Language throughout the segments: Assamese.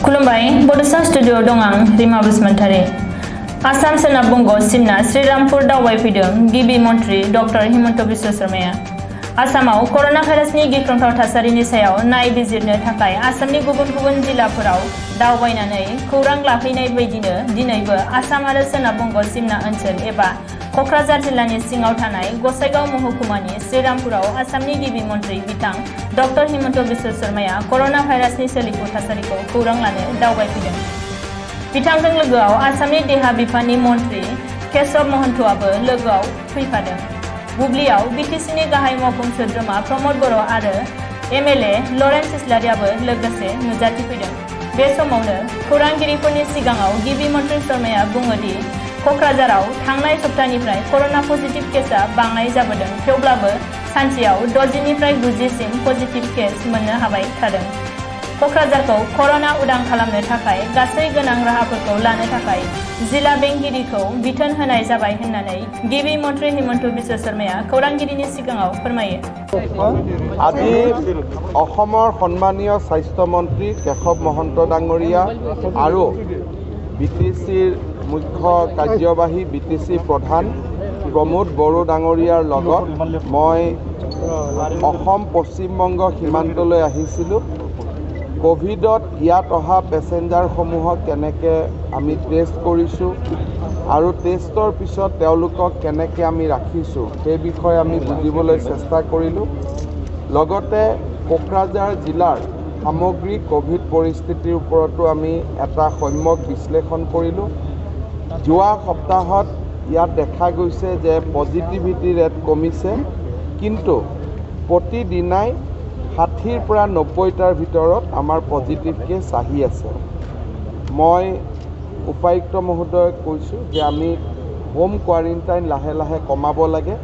खुलुमबाय बड'सा स्टुडिअ दं आं रिमा बसुमतारी। आसाम सोनाब बंग सिमना श्रीरामपुर दावबायफैदों गिबि मन्त्रि डक्टर हिमन्त बिश्व शर्माया। आसामाव कर'ना भाइरासनि गिख्रंथाव थासारिनि सायाव नायबिजिरनो थाखाय आसामनि गुबुन गुबुन जिल्लाफोराव दावबायनानै खौरां लाहैनाय बायदिनो दिनैबो आसाम आरो सोनाब बंग सिमना ओनसोल एबा क'क्राझार जिल्लानि सिङाव थानाय गसाइगाव महकुमानि श्रीरामपुराव आसामनि गिबि मन्त्रि बिथां डक्टर हिमन्त बिश्व शर्माया कर'ना भाइरासनि सोलिफु थासारिखौ खौरां लानो दावबायफैदों। बिथांजों लोगोआव आसामनि देहा बिफाननि मन्त्रि केशव महन्तआबो लोगोआव फैफादों। बुब्लियाव बिटिसिनि गाहाय मावफुं सोद्रोमा प्रमद बर' आरो एमएलए लरेन्स इस्लारियाबो लोगोसे नुजाथिफैदों। बे समावनो खौरांगिरिफोरनि सिगाङाव गिबि मन्त्रि शर्माया बुङोदि क'क्राझाराव थांनाय सप्तानिफ्राय कर'ना पजिटिभ केसआ बाङाय जाबोदों, थेवब्लाबो सानसेयाव 60 निफ्राय 90 सिम पजिटिभ केस मोननो हाबाय थादों। क'क्राझारखौ कर'ना उदां खालामनो थाखाय गासै गोनां राहाफोरखौ लानो थाखाय जिल्ला बेंगिरिखौ बिथोन होनाय जाबाय होननानै गिबि मन्त्रि हिमन्त बिश्व शर्माया खौरांगिरिनि सिगाङाव फोरमायो। আজি অসমৰ সন্মানীয় স্বাস্থ্য মন্ত্ৰী কেশৱ মহন্ত ডাঙৰীয়া আৰু বিটিচিৰ মুখ্য কাৰ্যবাহী বিটিচি প্ৰধান প্ৰমোদ বড়ো ডাঙৰীয়াৰ লগত মই অসম পশ্চিমবংগ সীমান্তলৈ আহিছিলোঁ। কোভিডত ইয়াত অহা পেচেঞ্জাৰসমূহক কেনেকৈ আমি টেষ্ট কৰিছোঁ আৰু টেষ্টৰ পিছত তেওঁলোকক কেনেকৈ আমি ৰাখিছোঁ সেই বিষয়ে আমি বুজিবলৈ চেষ্টা কৰিলোঁ। লগতে কোকৰাঝাৰ জিলাৰ সামগ্ৰিক কোভিড পৰিস্থিতিৰ ওপৰতো আমি এটা সম্যক বিশ্লেষণ কৰিলোঁ। যোৱা সপ্তাহত ইয়াত দেখা গৈছে যে পজিটিভিটি ৰেট কমিছে, কিন্তু প্ৰতিদিনাই 60ৰ পৰা 90টাৰ ভিতৰত আমাৰ পজিটিভ কেছ আহি আছে। মই উপায়ুক্ত মহোদয়ক কৈছোঁ যে আমি হোম কোৱাৰেণ্টাইন লাহে লাহে কমাব লাগে,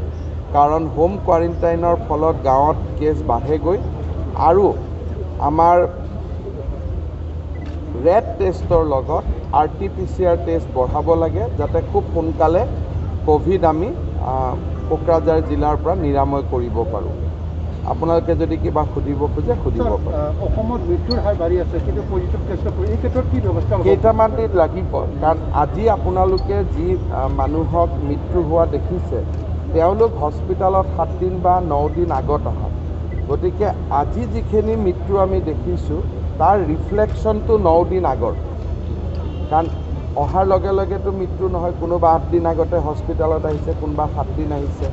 কাৰণ হোম কোৱাৰেণ্টাইনৰ ফলত গাঁৱত কেছ বাঢ়েগৈ আৰু আমাৰ ৰেড টেষ্টৰ লগত RT-PCR টেষ্ট বঢ়াব লাগে, যাতে খুব সোনকালে কোভিড আমি কোকৰাঝাৰ জিলাৰ পৰা নিৰাময় কৰিব পাৰোঁ। আপোনালোকে যদি কিবা সুধিব খোজে সুধিব পাৰে। অসমত মৃত্যুৰ হাৰ বাঢ়ি আছে, কিন্তু পজিটিভ কেছৰ এই ক্ষেত্ৰত কি ব্যৱস্থা কেইটামান দিন লাগিব, কাৰণ আজি আপোনালোকে যি মানুহক মৃত্যু হোৱা দেখিছে তেওঁলোক হস্পিটেলত 7 দিন বা 9 দিন আগত অহা, গতিকে আজি যিখিনি মৃত্যু আমি দেখিছোঁ তাৰ ৰিফ্লেকশ্যনটো 9 দিন আগৰ, কাৰণ অহাৰ লগে লগেতো মৃত্যু নহয়, কোনোবা 8 দিন আগতে হস্পিটেলত আহিছে, কোনোবা 7 দিন আহিছে।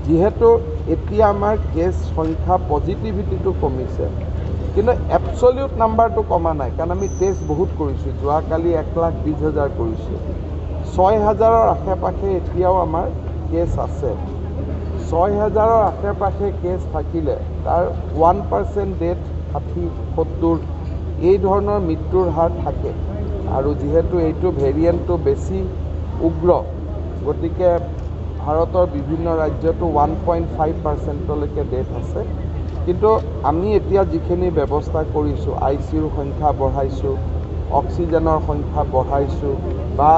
যিহেতু এতিয়া আমাৰ কেছ সংখ্যা পজিটিভিটিটো কমিছে, কিন্তু এবছলিউট নাম্বাৰটো কমা নাই, কাৰণ আমি টেষ্ট বহুত কৰিছোঁ। যোৱাকালি 1,20,000 কৰিছোঁ। 6,000ৰ আশে পাশে এতিয়াও আমাৰ কেছ আছে। 6,000ৰ আশে পাশে কেছ থাকিলে তাৰ 1% ডেথ 60-70 এই ধৰণৰ মৃত্যুৰ হাৰ থাকে, আৰু যিহেতু এইটো ভেৰিয়েণ্টটো বেছি উগ্ৰ, গতিকে ভাৰতৰ বিভিন্ন ৰাজ্যতো 1.5%লৈকে ডেথ আছে। কিন্তু আমি এতিয়া যিখিনি ব্যৱস্থা কৰিছোঁ, ICUৰ সংখ্যা বঢ়াইছোঁ, অক্সিজেনৰ সংখ্যা বঢ়াইছোঁ বা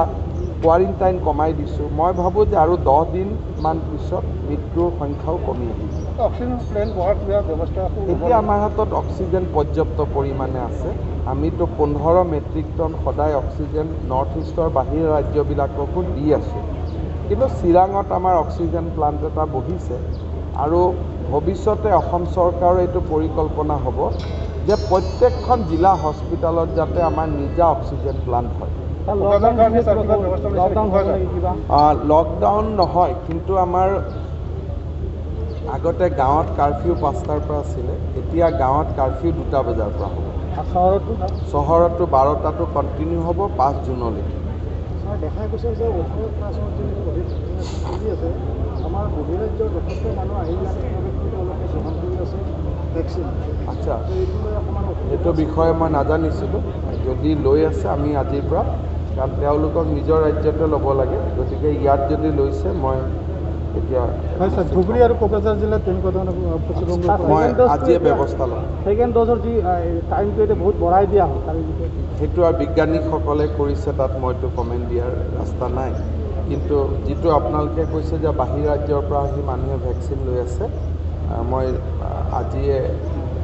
কোৱাৰেণ্টাইন কমাই দিছোঁ, মই ভাবোঁ যে আৰু 10 দিনমান পিছত মৃত্যুৰ সংখ্যাও কমি আহিব। এতিয়া আমাৰ হাতত অক্সিজেন পৰ্যাপ্ত পৰিমাণে আছে। আমিতো 15 মেট্ৰিক টন সদায় অক্সিজেন নৰ্থ ইষ্টৰ বাহিৰ ৰাজ্যবিলাককো দি আছোঁ, কিন্তু চিৰাঙত আমাৰ অক্সিজেন প্লাণ্ট এটা বহিছে, আৰু ভৱিষ্যতে অসম চৰকাৰৰ এইটো পৰিকল্পনা হ'ব যে প্ৰত্যেকখন জিলা হস্পিটেলত যাতে আমাৰ নিজা অক্সিজেন প্লাণ্ট হয়। লকডাউন নহয়, কিন্তু আমাৰ আগতে গাঁৱত কাৰফিউ 5টাৰ পৰা আছিলে, এতিয়া গাঁৱত কাৰফিউ 2টা বজাৰ পৰা হ'ব। চহৰতো 12টাটো কণ্টিনিউ হ'ব 5 জুনলৈকে। দেখা গৈছে যে আমাৰ বহিৰাজ্যৰ যথেষ্ট মানুহ আহি তেওঁলোকে গ্ৰহণ কৰি আছে ভেকচিন। আচ্ছা, এইটো বিষয়ে মই নাজানিছিলোঁ। যদি লৈ আছে আমি আজিৰ পৰা, কাৰণ তেওঁলোকক নিজৰ ৰাজ্যতে ল'ব লাগে, গতিকে ইয়াত যদি লৈছে মই এতিয়া হয় ছাৰ, ধুবুৰী আৰু কোকৰাঝাৰ জিলাত তেনেকুৱা ধৰণৰ মই আজিয়ে ব্যৱস্থা ল'ম। ছেকেণ্ড ড'জৰ যি টাইমটো এতিয়া বহুত বঢ়াই দিয়া হ'ল, তাৰ বিষয়ে সেইটো আৰু বিজ্ঞানীসকলে কৰিছে, তাত মইতো কমেণ্ট দিয়াৰ ৰাস্তা নাই। কিন্তু যিটো আপোনালোকে কৈছে যে বাহিৰ ৰাজ্যৰ পৰা আহি মানুহে ভেকচিন লৈ আছে, মই আজিয়ে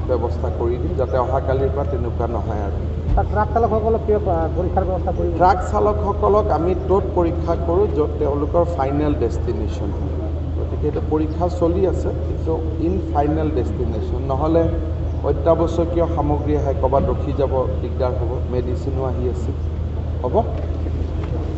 ব্যৱস্থা কৰি দিম যাতে অহাকালিৰ পৰা তেনেকুৱা নহয় আৰু ট্ৰাক চালকসকলক কিয় পৰীক্ষাৰ ব্যৱস্থা কৰিব ট্ৰাক চালকসকলক আমি ত'ত পৰীক্ষা কৰোঁ য'ত তেওঁলোকৰ ফাইনেল ডেষ্টিনেশ্যন গতিকে এইটো পৰীক্ষা চলি আছে কিন্তু ইন ফাইনেল ডেষ্টিনেশ্যন নহ'লে অত্যাৱশ্যকীয় সামগ্ৰী আহে ক'ৰবাত ৰখি যাব দিগদাৰ হ'ব মেডিচিনো আহি আছে হ'ব